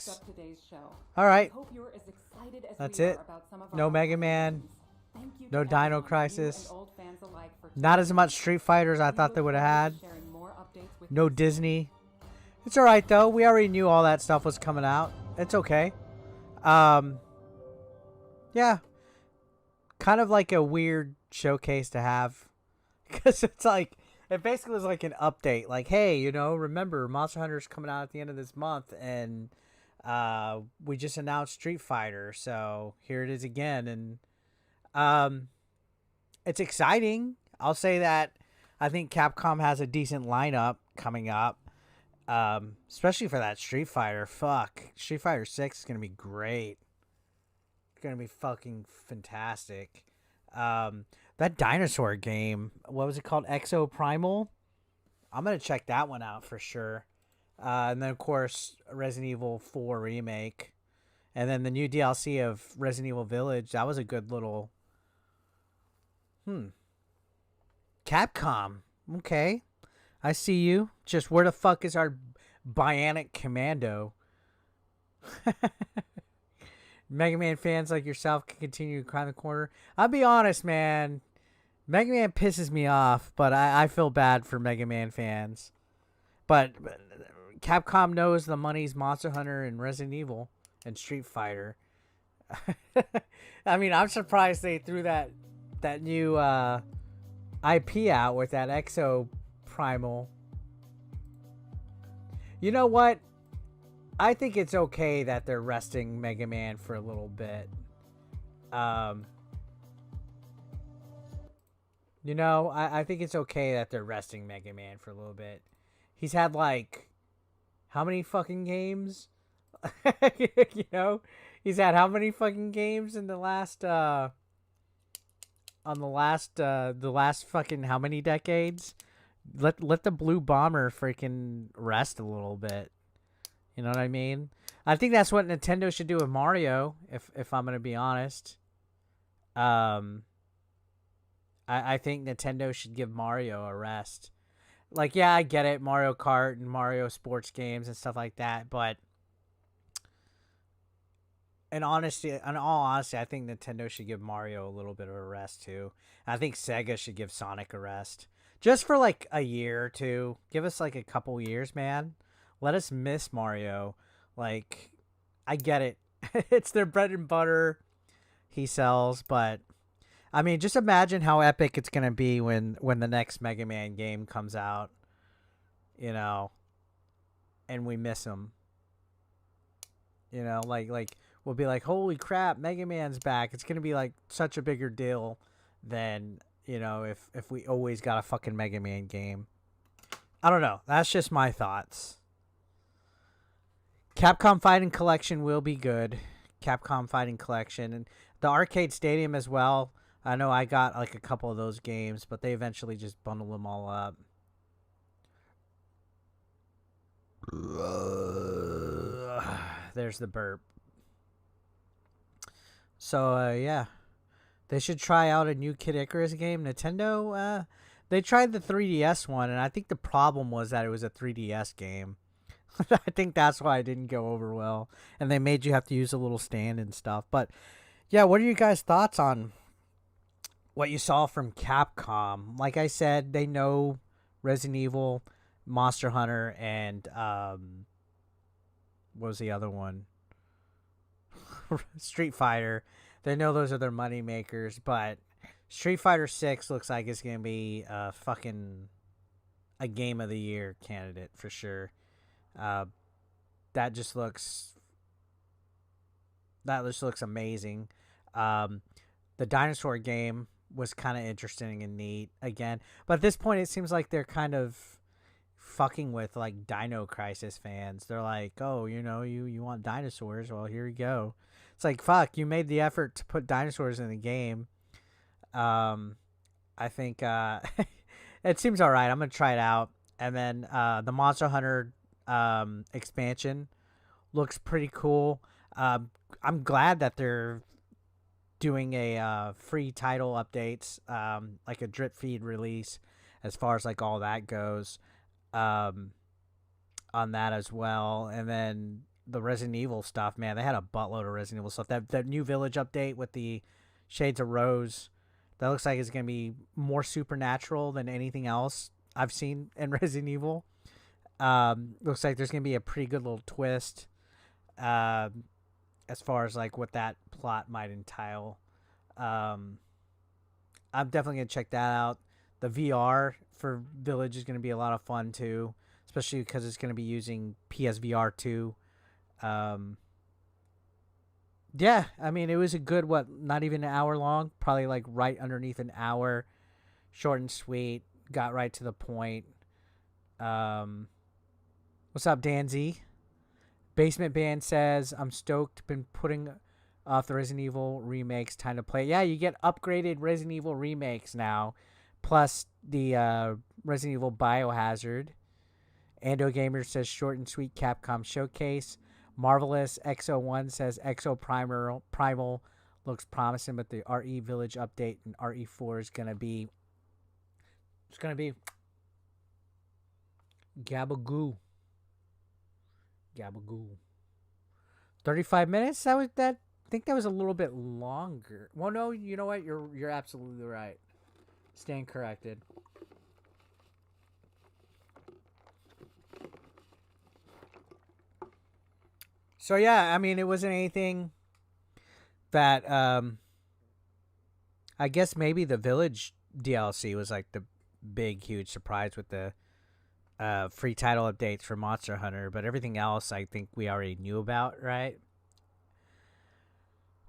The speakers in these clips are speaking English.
6. All right. That's it. No Mega Man. No Dino Crisis. Not as much Street Fighter as I thought they would have had. No Disney. It's all right though. We already knew all that stuff was coming out. It's okay. Um, yeah, kind of like a weird showcase to have, because it's like it basically was like an update. Like, hey, you know, remember Monster Hunter's coming out at the end of this month, and we just announced Street Fighter, so here it is again, and it's exciting. I'll say that. I think Capcom has a decent lineup coming up. Especially for that Street Fighter. Fuck. Street Fighter 6 is going to be great. It's going to be fucking fantastic. That dinosaur game, what was it called? Exo Primal? I'm going to check that one out for sure. And then, of course, Resident Evil 4 Remake. And then the new DLC of Resident Evil Village. That was a good little... Capcom. Okay. I see you. Just where the fuck is our Bionic Commando? Mega Man fans like yourself can continue to climb the corner. I'll be honest, man. Mega Man pisses me off, but I feel bad for Mega Man fans. But Capcom knows the money's Monster Hunter and Resident Evil and Street Fighter. I mean, I'm surprised they threw that new IP out with that Exo Primal. You know what? I think it's okay that they're resting Mega Man for a little bit. You know, I think it's okay that they're resting Mega Man for a little bit. He's had like how many fucking games? You know, he's had how many fucking games in the last the last fucking how many decades? Let the Blue Bomber freaking rest a little bit. You know what I mean? I think that's what Nintendo should do with Mario, if I'm gonna be honest. I think Nintendo should give Mario a rest. Like, yeah, I get it, Mario Kart and Mario sports games and stuff like that, but in all honesty, I think Nintendo should give Mario a little bit of a rest too. I think Sega should give Sonic a rest. Just for like a year or two. Give us like a couple years, man. Let us miss Mario. Like, I get it. It's their bread and butter he sells, but I mean, just imagine how epic it's going to be when the next Mega Man game comes out, you know, and we miss him. You know, like we'll be like, "Holy crap, Mega Man's back." It's going to be like such a bigger deal than, you know, if we always got a fucking Mega Man game. I don't know. That's just my thoughts. Capcom Fighting Collection will be good. Capcom Fighting Collection. And the Arcade Stadium as well. I know I got like a couple of those games, but they eventually just bundle them all up. There's the burp. So, yeah. They should try out a new Kid Icarus game. Nintendo, they tried the 3DS one, and I think the problem was that it was a 3DS game. I think that's why it didn't go over well. And they made you have to use a little stand and stuff. But, yeah, what are you guys' thoughts on what you saw from Capcom? Like I said, they know Resident Evil, Monster Hunter, and, what was the other one? Street Fighter. They know those are their money makers, but Street Fighter 6 looks like it's going to be fucking a game of the year candidate for sure. That just looks amazing. The dinosaur game was kind of interesting and neat again, but at this point it seems like they're kind of fucking with like Dino Crisis fans. They're like, oh, you know, you want dinosaurs, well, here you go. It's like, fuck, you made the effort to put dinosaurs in the game. I think it seems all right. I'm gonna try it out. And then the Monster Hunter expansion looks pretty cool. I'm glad that they're doing a free title updates, like a drip feed release, as far as like all that goes, on that as well. And then the Resident Evil stuff, man. They had a buttload of Resident Evil stuff. That new Village update with the Shades of Rose, that looks like it's gonna be more supernatural than anything else I've seen in Resident Evil. Looks like there's gonna be a pretty good little twist, as far as like what that plot might entail. I'm definitely gonna check that out. The VR for Village is gonna be a lot of fun too, especially because it's gonna be using PSVR 2. Yeah, I mean, it was a good, what, not even an hour long, probably like right underneath an hour, short and sweet, got right to the point. What's up, Dan Z? Basement Band says, I'm stoked, been putting off the Resident Evil remakes, time to play. Yeah, you get upgraded Resident Evil remakes now, plus the Resident Evil Biohazard. Ando Gamer says, short and sweet Capcom Showcase. Marvelous XO1 says XO Primal looks promising, but the RE Village update and RE4 is gonna be gabagoo. 35 minutes. I think that was a little bit longer. Well, no, you know what? You're absolutely right. Stand corrected. So yeah, I mean, it wasn't anything that I guess maybe the Village DLC was like the big huge surprise with the free title updates for Monster Hunter, but everything else I think we already knew about, right?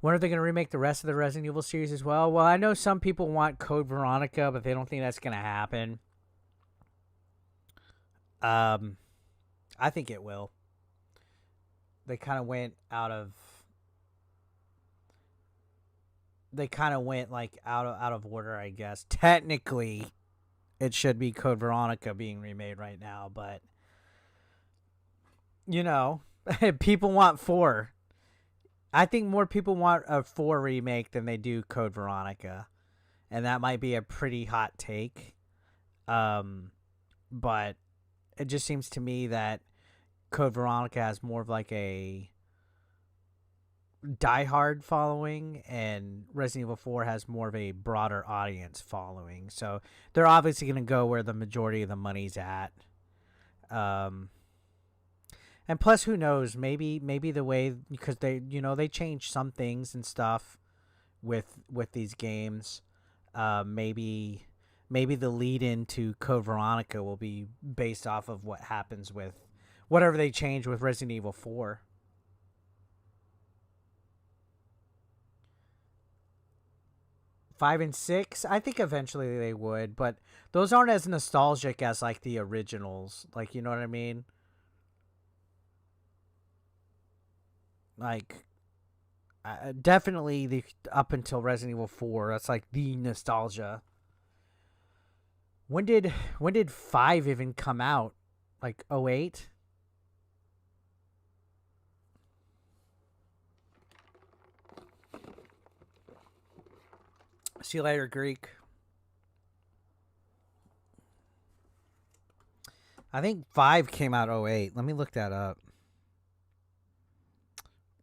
When are they going to remake the rest of the Resident Evil series as well? Well, I know some people want Code Veronica, but they don't think that's going to happen. I think it will. They kind of went out of order, I guess. Technically, it should be Code Veronica being remade right now, but you know, people want 4. I think more people want a 4 remake than they do Code Veronica, and that might be a pretty hot take. But it just seems to me that Code Veronica has more of like a diehard following, and Resident Evil 4 has more of a broader audience following. So they're obviously going to go where the majority of the money's at. And plus, who knows? Maybe the way, because they changed some things and stuff with these games. Maybe the lead into Code Veronica will be based off of what happens with whatever they change with Resident Evil 4. Five and 6, I think eventually they would, but those aren't as nostalgic as like the originals. Like, you know what I mean? Like, definitely the up until Resident Evil 4, that's like the nostalgia. When did 5 even come out? Like 08? See you later, Greek. I think 5 came out 08. Let me look that up.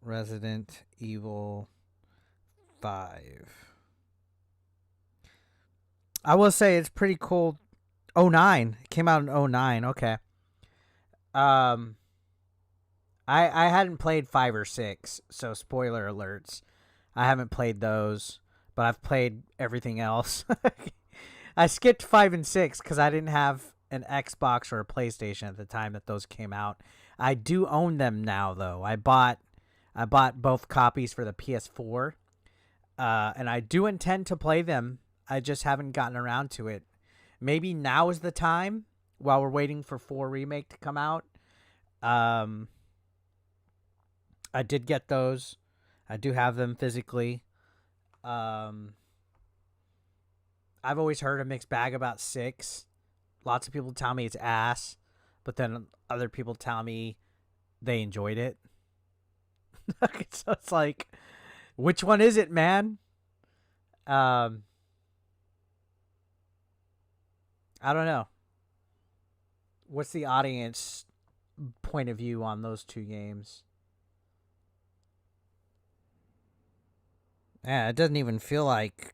Resident Evil 5. I will say it's pretty cool. 09. It came out in 09. Okay. I hadn't played 5 or 6, so spoiler alerts. I haven't played those, but I've played everything else. I skipped 5 and 6 because I didn't have an Xbox or a PlayStation at the time that those came out. I do own them now, though. I bought both copies for the PS4, and I do intend to play them. I just haven't gotten around to it. Maybe now is the time while we're waiting for 4 Remake to come out. I did get those. I do have them physically. I've always heard a mixed bag about 6. Lots of people tell me it's ass, but then other people tell me they enjoyed it. So it's like, which one is it, man? I don't know. What's the audience point of view on those 2 games? Yeah, it doesn't even feel like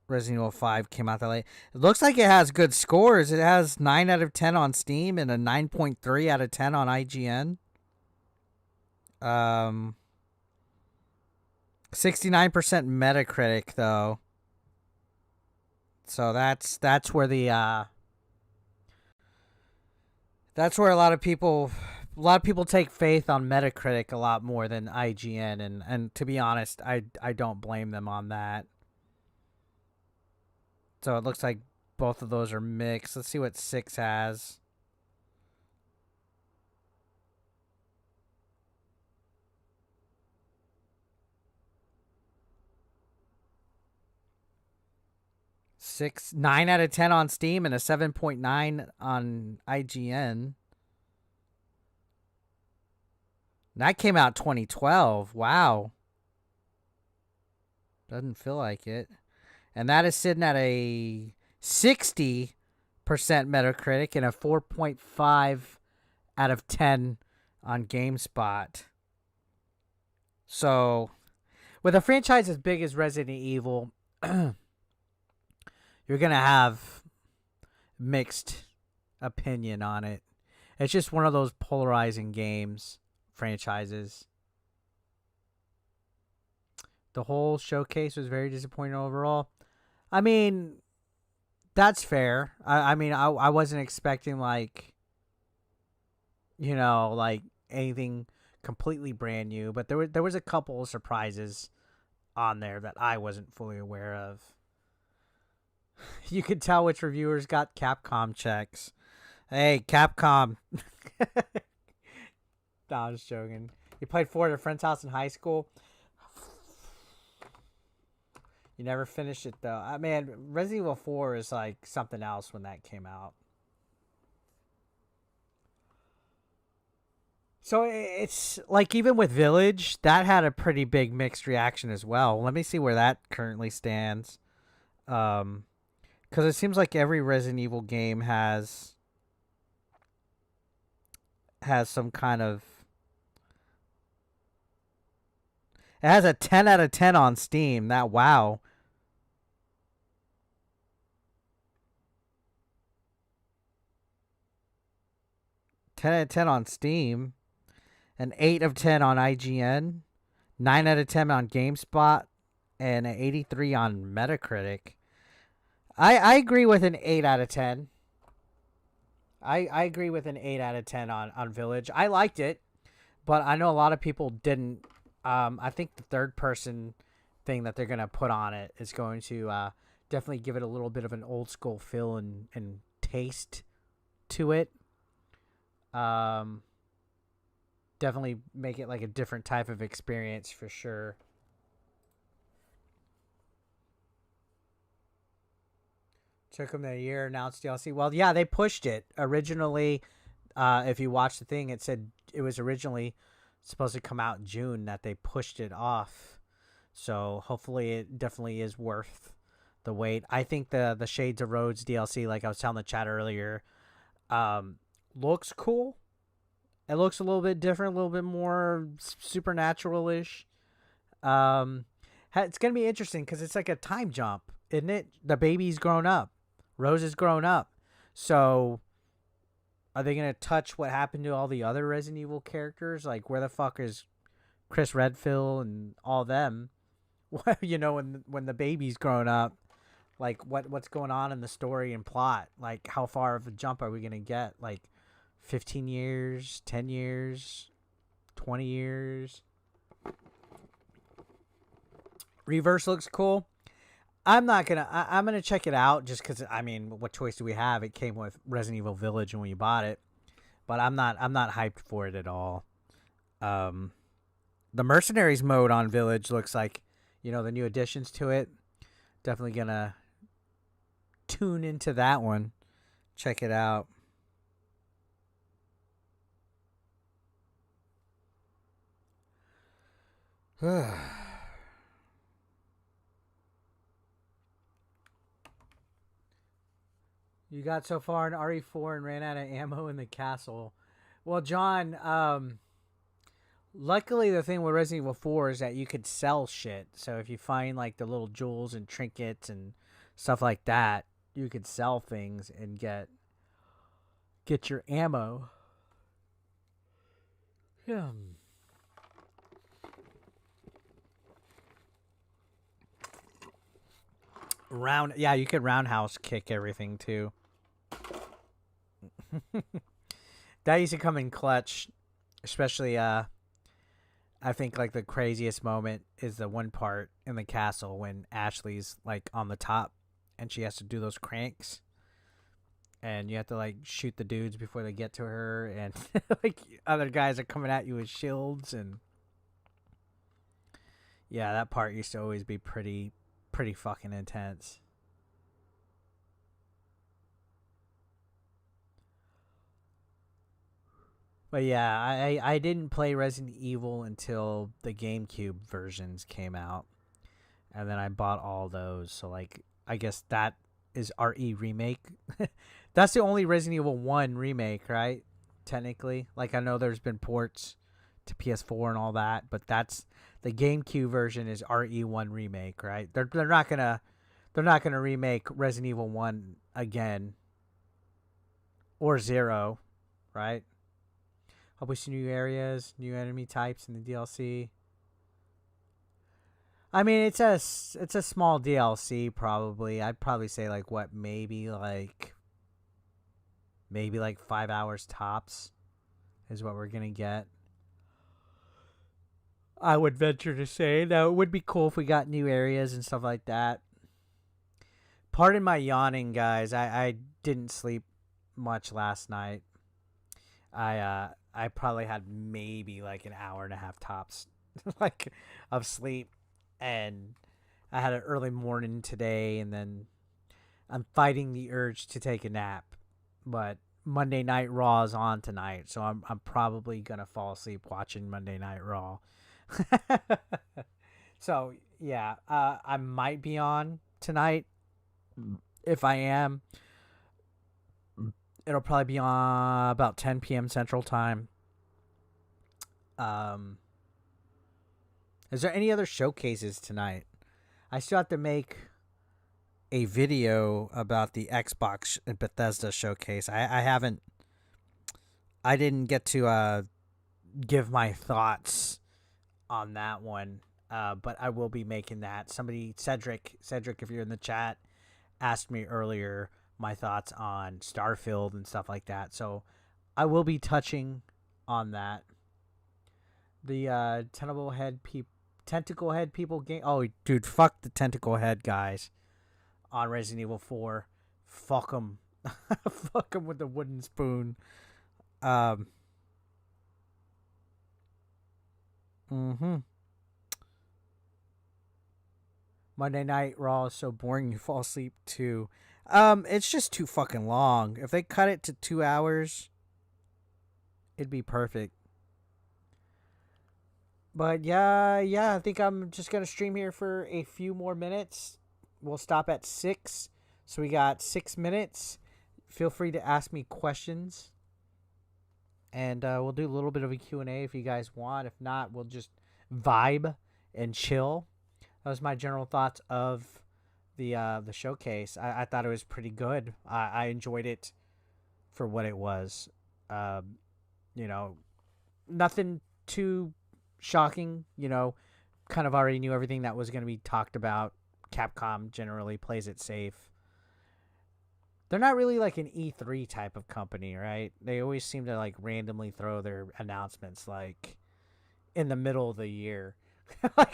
Resident Evil 5 came out that late. It looks like it has good scores. It has 9 out of 10 on Steam and a 9.3 out of 10 on IGN. 69% Metacritic though. So that's where a lot of people take faith on Metacritic a lot more than IGN, and to be honest, I don't blame them on that. So it looks like both of those are mixed. Let's see what 6 has. Six, 9 out of 10 on Steam and a 7.9 on IGN. That came out 2012. Wow. Doesn't feel like it. And that is sitting at a 60% Metacritic and a 4.5 out of 10 on GameSpot. So, with a franchise as big as Resident Evil, you're going to have mixed opinion on it. It's just one of those polarizing games, franchises. The whole showcase was very disappointing overall. I mean, that's fair. I wasn't expecting like, like anything completely brand new, but there was a couple of surprises on there that I wasn't fully aware of. You could tell which reviewers got Capcom checks. Hey, Capcom. No, I'm just joking. You played 4 at a friend's house in high school. You never finished it though. I mean, Resident Evil 4 is like something else when that came out. So it's like even with Village, that had a pretty big mixed reaction as well. Let me see where that currently stands. Because it seems like every Resident Evil game has some kind of. It has a 10 out of 10 on Steam. That wow. 10 out of 10 on Steam. An 8 of 10 on IGN. 9 out of 10 on GameSpot. And an 83 on Metacritic. I agree with an 8 out of 10. I agree with an 8 out of 10 on Village. I liked it, but I know a lot of people didn't. I think the third person thing that they're going to put on it is going to definitely give it a little bit of an old school feel and taste to it. Um, Definitely make it like a different type of experience for sure. Took them a year, announced DLC. Well, yeah, they pushed it. Originally, if you watch the thing, it said it was originally supposed to come out in June, that they pushed it off. So hopefully it definitely is worth the wait. I think the Shades of Rhodes DLC, like I was telling the chat earlier, looks cool. It looks a little bit different, a little bit more supernatural-ish. Um, it's gonna be interesting because it's like a time jump, isn't it? The baby's grown up, Rose is grown up. So are they gonna touch what happened to all the other Resident Evil characters? Like where the fuck is Chris Redfield and all them? When the baby's grown up, like what's going on in the story and plot? Like how far of a jump are we gonna get? Like 15 years, 10 years, 20 years. Reverse looks cool. I'm gonna check it out just because I mean, what choice do we have? It came with Resident Evil Village when we bought it, but I'm not hyped for it at all. Um, the Mercenaries mode on Village looks like, the new additions to it. Definitely gonna tune into that one. Check it out. You got so far in RE4 and ran out of ammo in the castle. Well, John, Luckily, the thing with Resident Evil 4 is that you could sell shit. So if you find like the little jewels and trinkets and stuff like that, you could sell things and get your ammo. Yeah. Yeah, you could roundhouse kick everything too. That used to come in clutch, especially I think like the craziest moment is the one part in the castle when Ashley's like on the top and she has to do those cranks and you have to like shoot the dudes before they get to her and like other guys are coming at you with shields and yeah, that part used to always be pretty fucking intense. But yeah, I didn't play Resident Evil until the GameCube versions came out. And then I bought all those. So like I guess that is RE remake. That's the only Resident Evil 1 remake, right? Technically. Like I know there's been ports to PS4 and all that, but that's the GameCube version is RE1 remake, right? They're not gonna remake Resident Evil 1 again or 0, right? Hope we see new areas, new enemy types in the DLC. I mean, it's a small DLC probably. I'd probably say like what maybe like 5 hours tops is what we're gonna get. I would venture to say. Now it would be cool if we got new areas and stuff like that. Pardon my yawning, guys. I didn't sleep much last night. I probably had maybe like an hour and a half tops like of sleep and I had an early morning today and then I'm fighting the urge to take a nap. But Monday Night Raw is on tonight, so I'm probably gonna fall asleep watching Monday Night Raw. So yeah, I might be on tonight. If I am, it'll probably be on about 10 p.m. Central Time. Um, is there any other showcases tonight? I still have to make a video about the Xbox and Bethesda showcase. I haven't. I didn't get to give my thoughts on that one, but I will be making that. Cedric, if you're in the chat, asked me earlier my thoughts on Starfield and stuff like that. So I will be touching on that. The tentacle head people game. Oh, dude, fuck the tentacle head guys on Resident Evil 4. Fuck them. Fuck them with the wooden spoon. Um. Mm-hmm. Monday Night Raw is so boring you fall asleep too. It's just too fucking long. If they cut it to 2 hours, it'd be perfect. But yeah, I think I'm just gonna stream here for a few more minutes. We'll stop at 6, so we got 6 minutes. Feel free to ask me questions, and we'll do a little bit of a Q&A if you guys want. If not, we'll just vibe and chill. That was my general thoughts of the showcase. I thought it was pretty good. I enjoyed it for what it was. You know, nothing too shocking. You know, kind of already knew everything that was going to be talked about. Capcom generally plays it safe. They're not really like an E3 type of company, right? They always seem to like randomly throw their announcements like in the middle of the year. Like